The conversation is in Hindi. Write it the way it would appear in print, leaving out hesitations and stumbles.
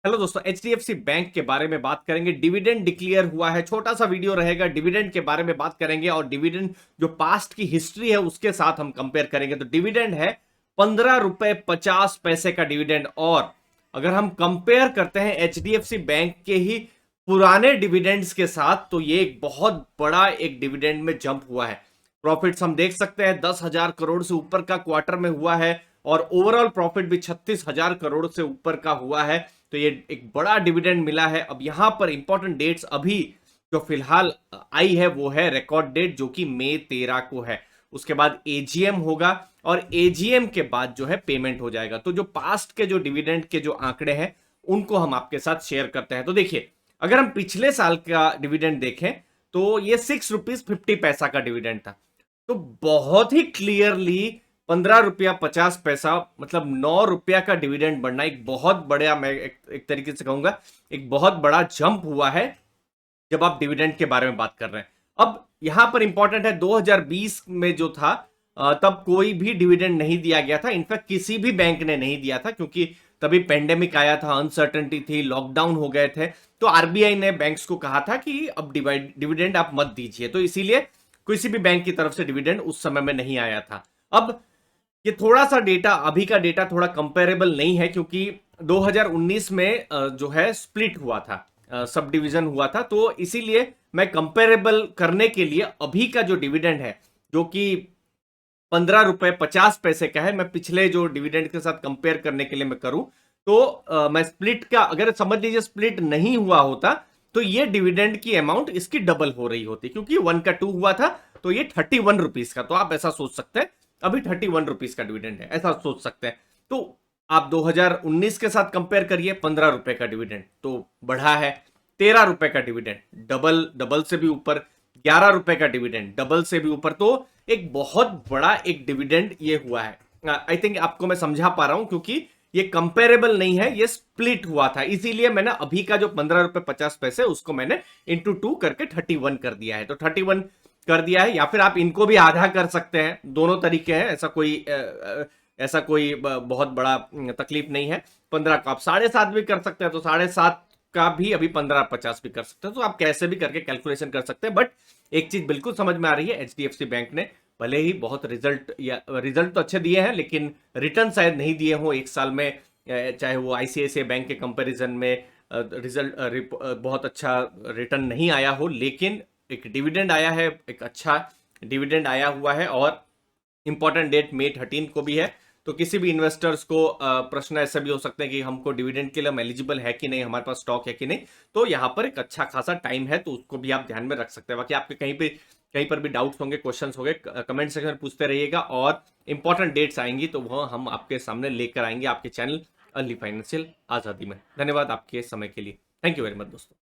हेलो दोस्तों, एचडीएफसी बैंक के बारे में बात करेंगे। डिविडेंड डिक्लेयर हुआ है, छोटा सा वीडियो रहेगा। डिविडेंड के बारे में बात करेंगे और डिविडेंड जो पास्ट की हिस्ट्री है उसके साथ हम कंपेयर करेंगे। तो डिविडेंड है 15 रुपए 50 पैसे का डिविडेंड। और अगर हम कंपेयर करते हैं एचडीएफसी बैंक के ही पुराने डिविडेंड्स के साथ तो ये एक बहुत बड़ा एक डिविडेंड में जंप हुआ है। प्रॉफिट्स हम देख सकते हैं 10,000 करोड़ से ऊपर का क्वार्टर में हुआ है और ओवरऑल प्रॉफिट भी 36,000 करोड़ से ऊपर का हुआ है। तो ये एक बड़ा डिविडेंड मिला है। अब यहां पर इंपॉर्टेंट डेट्स अभी जो फिलहाल आई है वो है रिकॉर्ड डेट जो कि मई 13 को है। उसके बाद एजीएम होगा और एजीएम के बाद जो है पेमेंट हो जाएगा। तो जो पास्ट के जो डिविडेंड के जो आंकड़े हैं उनको हम आपके साथ शेयर करते हैं। तो देखिए, अगर हम पिछले साल का डिविडेंड देखें तो ये ₹6.50 का डिविडेंड था। तो बहुत ही क्लियरली 15 रुपया 50 पैसा मतलब 9 रुपया का डिविडेंड बढ़ना एक बहुत बड़ा, मैं एक तरीके से कहूंगा एक बहुत बड़ा जंप हुआ है जब आप डिविडेंड के बारे में बात कर रहे हैं। अब यहां पर इंपॉर्टेंट है 2020 में जो था तब कोई भी डिविडेंड नहीं दिया गया था। इनफैक्ट किसी भी बैंक ने नहीं दिया था क्योंकि तभी पेंडेमिक आया था, अनसर्टेनिटी थी, लॉकडाउन हो गए थे। तो आरबीआई ने बैंक्स को कहा था कि अब डिविडेंड आप मत दीजिए। तो इसीलिए किसी भी बैंक की तरफ से डिविडेंड उस समय में नहीं आया था। अब ये थोड़ा सा डेटा, अभी का डेटा थोड़ा कंपेरेबल नहीं है क्योंकि 2019 में जो है स्प्लिट हुआ था, सब डिवीजन हुआ था। तो इसीलिए मैं कंपेरेबल करने के लिए अभी का जो डिविडेंड है जो कि 15 रुपए 50 पैसे का है, मैं पिछले जो डिविडेंड के साथ कंपेयर करने के लिए मैं करूं तो मैं स्प्लिट का, अगर समझ लीजिए स्प्लिट नहीं हुआ होता तो ये डिविडेंड की अमाउंट इसकी डबल हो रही होती क्योंकि 1 का 2 हुआ था। तो ये 31 रुपीज का, तो आप ऐसा सोच सकते हैं अभी 31 रुपीज का डिविडेंड है, ऐसा सोच सकते हैं। तो आप 2019 के साथ कंपेयर करिए, 15 रुपए का डिविडेंड तो बढ़ा है। 13 रुपए का डिविडेंड डबल डबल से भी ऊपर, 11 रुपए का डिविडेंड डबल से भी ऊपर। तो एक बहुत बड़ा एक डिविडेंड ये हुआ है। आई थिंक आपको मैं समझा पा रहा हूं क्योंकि ये कंपेरेबल नहीं है, ये स्प्लिट हुआ था। इसीलिए मैंने अभी का जो 15 रुपए 50 पैसे उसको मैंने इंटू 2 करके 31 कर दिया है। तो 31 कर दिया है, या फिर आप इनको भी आधा कर सकते हैं। दोनों तरीके हैं, ऐसा कोई बहुत बड़ा तकलीफ नहीं है। 15 का आप 7.5 भी कर सकते हैं, तो 7.5 का भी अभी 15 50 भी कर सकते हैं। तो आप कैसे भी करके कैलकुलेशन कर सकते हैं। बट एक चीज बिल्कुल समझ में आ रही है, एचडीएफसी बैंक ने भले ही बहुत रिजल्ट तो अच्छे दिए हैं लेकिन रिटर्न शायद नहीं दिए हों एक साल में। चाहे वो आईसीआईसीआई बैंक के कंपैरिजन में रिजल्ट बहुत अच्छा रिटर्न नहीं आया हो, लेकिन एक डिविडेंड आया है, एक अच्छा डिविडेंड आया हुआ है। और इंपॉर्टेंट डेट मई 13 को भी है। तो किसी भी इन्वेस्टर्स को प्रश्न ऐसे भी हो सकते हैं कि हमको डिविडेंड के लिए हम एलिजिबल है कि नहीं, हमारे पास स्टॉक है कि नहीं। तो यहाँ पर एक अच्छा खासा टाइम है, तो उसको भी आप ध्यान में रख सकते हैं। बाकी आपके कहीं पर भी डाउट्स होंगे, क्वेश्चंस होंगे, कमेंट सेक्शन में पूछते रहिएगा। और इंपॉर्टेंट डेट्स आएंगी तो वह हम आपके सामने लेकर आएंगे आपके चैनल अर्ली फाइनेंशियल आजादी में। धन्यवाद आपके समय के लिए। थैंक यू वेरी मच दोस्तों।